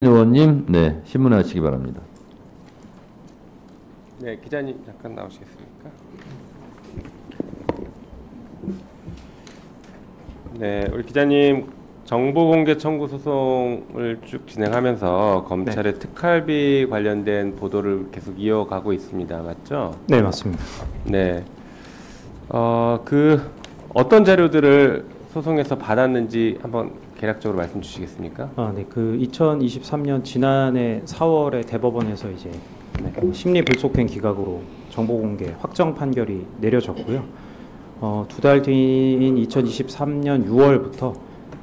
의원님, 네, 신문하시기 바랍니다. 네, 기자님 잠깐 나오시겠습니까? 네, 우리 기자님 정보공개 청구 소송을 쭉 진행하면서 검찰의 특활비 관련된 보도를 계속 이어가고 있습니다. 맞죠? 네, 맞습니다. 네, 어떤 자료들을 소송에서 받았는지 한번 개략적으로 말씀 주시겠습니까? 네, 2023년 지난해 4월에 대법원에서 이제 심리 불속행 기각으로 정보공개 확정 판결이 내려졌고요. 두 달 뒤인 2023년 6월부터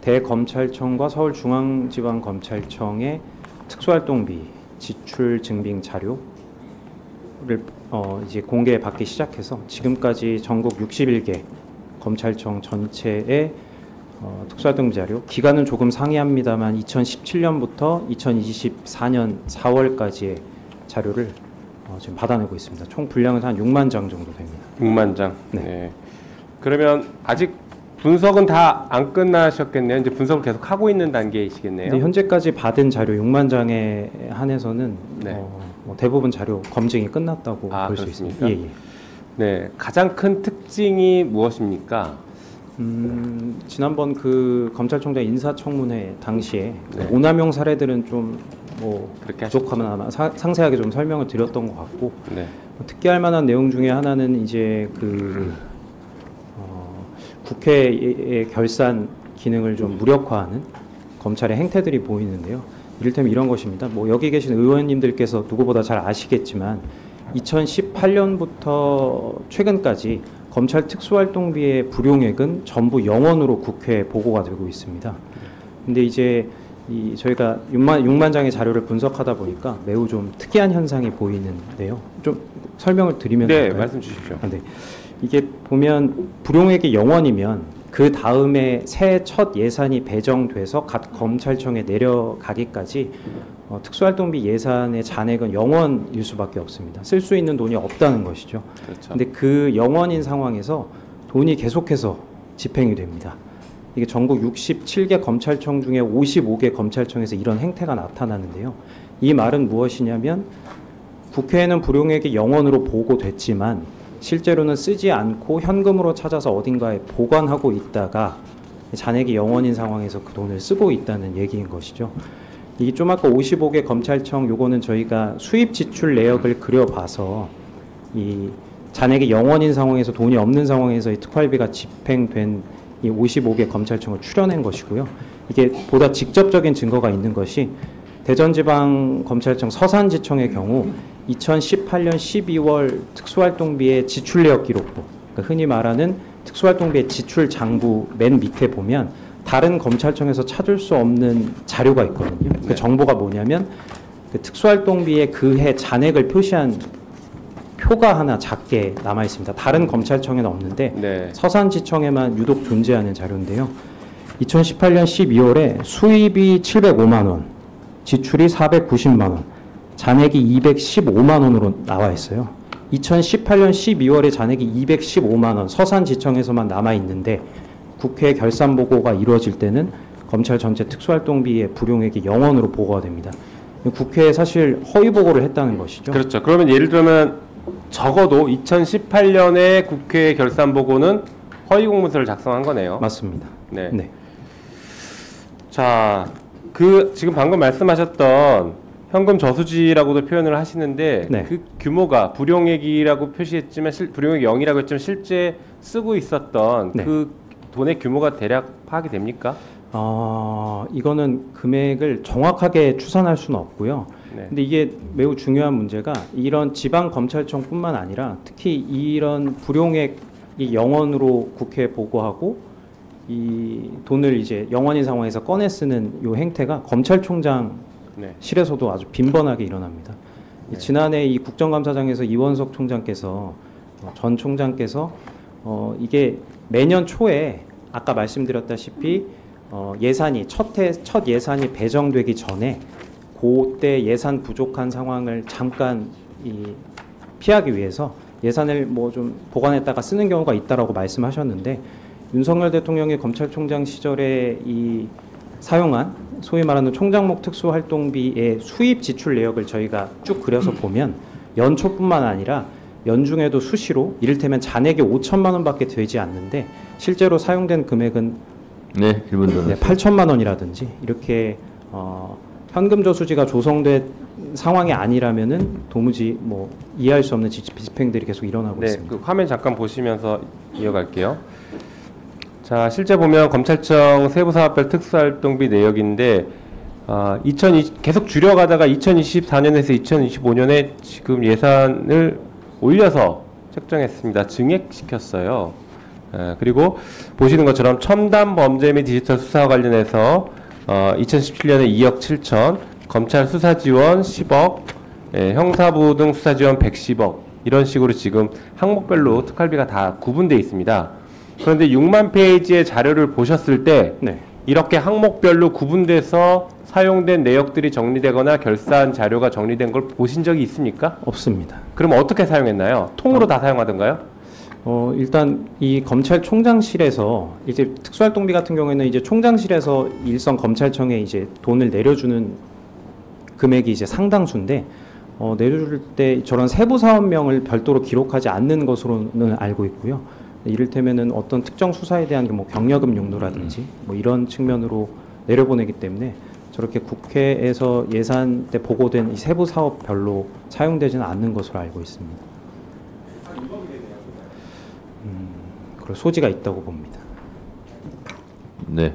대검찰청과 서울중앙지방검찰청의 특수활동비 지출 증빙 자료를 이제 공개받기 시작해서 지금까지 전국 61개 검찰청 전체의 특수활동 자료, 기간은 조금 상이합니다만 2017년부터 2024년 4월까지의 자료를 지금 받아내고 있습니다. 총 분량은 한 6만 장 정도 됩니다. 6만 장? 네. 네. 그러면 아직 분석은 다 안 끝나셨겠네요. 이제 분석을 계속 하고 있는 단계이시겠네요. 네, 현재까지 받은 자료 6만 장에 한해서는 네. 대부분 자료 검증이 끝났다고 볼 수 있습니다. 예. 네, 가장 큰 특징이 무엇입니까? 지난번 검찰총장 인사청문회 당시에 네. 오남용 사례들은 좀 그렇게 부족하면 아마 상세하게 좀 설명을 드렸던 것 같고, 네. 특기할 만한 내용 중에 하나는 이제 국회의 결산 기능을 좀 무력화하는 검찰의 행태들이 보이는데요. 이를테면 이런 것입니다. 여기 계신 의원님들께서 누구보다 잘 아시겠지만 2018년부터 최근까지 검찰 특수활동비의 불용액은 전부 영원으로 국회에 보고가 되고 있습니다. 근데 이제 저희가 6만 장의 자료를 분석하다 보니까 매우 좀 특이한 현상이 보이는데요. 좀 설명을 드리면 네, 될까요? 말씀 주십시오. 네. 이게 보면 불용액이 0원이면 그 다음에 새 첫 예산이 배정돼서 각 검찰청에 내려가기까지 특수활동비 예산의 잔액은 0원일 수밖에 없습니다. 쓸 수 있는 돈이 없다는 것이죠. 그렇죠. 근데 그 0원인 상황에서 돈이 계속해서 집행이 됩니다. 이게 전국 67개 검찰청 중에 55개 검찰청에서 이런 행태가 나타나는데요. 이 말은 무엇이냐면 국회에는 불용액이 0원으로 보고됐지만 실제로는 쓰지 않고 현금으로 찾아서 어딘가에 보관하고 있다가 잔액이 0원인 상황에서 그 돈을 쓰고 있다는 얘기인 것이죠. 이게 좀 아까 55개 검찰청 요거는 저희가 수입 지출 내역을 그려봐서 이 잔액이 0원인 상황에서 돈이 없는 상황에서 이 특활비가 집행된 이 55개 검찰청을 추려낸 것이고요. 이게 보다 직접적인 증거가 있는 것이 대전지방검찰청 서산지청의 경우 2018년 12월 특수활동비의 지출 내역 기록부, 그러니까 흔히 말하는 특수활동비의 지출 장부 맨 밑에 보면 다른 검찰청에서 찾을 수 없는 자료가 있거든요. 그 정보가 뭐냐면 특수활동비의 그 해 잔액을 표시한 표가 하나 작게 남아 있습니다. 다른 검찰청에는 없는데 서산지청에만 유독 존재하는 자료인데요. 2018년 12월에 수입이 705만 원, 지출이 490만 원, 잔액이 215만 원으로 나와 있어요. 2018년 12월에 잔액이 215만 원, 서산지청에서만 남아 있는데 국회 결산 보고가 이루어질 때는 검찰 전체 특수활동비의 불용액이 0원으로 보고가 됩니다. 국회에 사실 허위 보고를 했다는 것이죠. 그렇죠. 그러면 예를 들면 적어도 2018년에 국회 결산 보고는 허위 공문서를 작성한 거네요. 맞습니다. 네. 네. 자, 지금 방금 말씀하셨던 현금 저수지라고도 표현을 하시는데 그 규모가 불용액이라고 표시했지만 불용액 0이라고 했지만 실제 쓰고 있었던 그 돈의 규모가 대략 파악이 됩니까? 이거는 금액을 정확하게 추산할 수는 없고요. 근데 이게 매우 중요한 문제가 이런 지방검찰청뿐만 아니라 특히 이런 불용액이 0원으로 국회에 보고하고 이 돈을 이제 0원인 상황에서 꺼내 쓰는 이 행태가 검찰총장실에서도 아주 빈번하게 일어납니다. 지난해 이 국정감사장에서 이원석 총장께서 전 총장께서 이게 매년 초에 아까 말씀드렸다시피 예산이 첫 예산이 배정되기 전에 그때 예산 부족한 상황을 잠깐 피하기 위해서 예산을 좀 보관했다가 쓰는 경우가 있다라고 말씀하셨는데 윤석열 대통령의 검찰총장 시절에 이 사용한 소위 말하는 총장목 특수활동비의 수입 지출 내역을 저희가 쭉 그려서 보면 연초뿐만 아니라 연중에도 수시로 이를테면 잔액이 5천만 원밖에 되지 않는데 실제로 사용된 금액은 네, 1분 더. 8천만 원이라든지 이렇게 현금 저수지가 조성된 상황이 아니라면은 도무지 뭐 이해할 수 없는 집행들이 계속 일어나고 네, 있습니다. 그 화면 잠깐 보시면서 이어갈게요. 자, 실제 보면 검찰청 세부사업별 특수활동비 내역인데 계속 줄여가다가 2024년에서 2025년에 지금 예산을 올려서 책정했습니다. 증액시켰어요. 그리고 보시는 것처럼 첨단 범죄 및 디지털 수사와 관련해서 2017년에 2억 7천, 검찰 수사 지원 10억, 형사부 등 수사 지원 110억 이런 식으로 지금 항목별로 특활비가 다 구분되어 있습니다. 그런데 6만 페이지의 자료를 보셨을 때 네. 이렇게 항목별로 구분돼서 사용된 내역들이 정리되거나 결산 자료가 정리된 걸 보신 적이 있습니까? 없습니다. 그럼 어떻게 사용했나요? 통으로 다 사용하던가요? 일단 이 검찰총장실에서 이제 특수활동비 같은 경우에는 이제 총장실에서 일선 검찰청에 이제 돈을 내려주는 금액이 이제 상당수인데 내려줄 때 저런 세부 사업명을 별도로 기록하지 않는 것으로는 알고 있고요. 이를테면은 어떤 특정 수사에 대한 뭐 경력금 용도라든지 뭐 이런 측면으로 내려보내기 때문에 저렇게 국회에서 예산 때 보고된 이 세부 사업별로 사용되지는 않는 것으로 알고 있습니다. 그럴 소지가 있다고 봅니다. 네.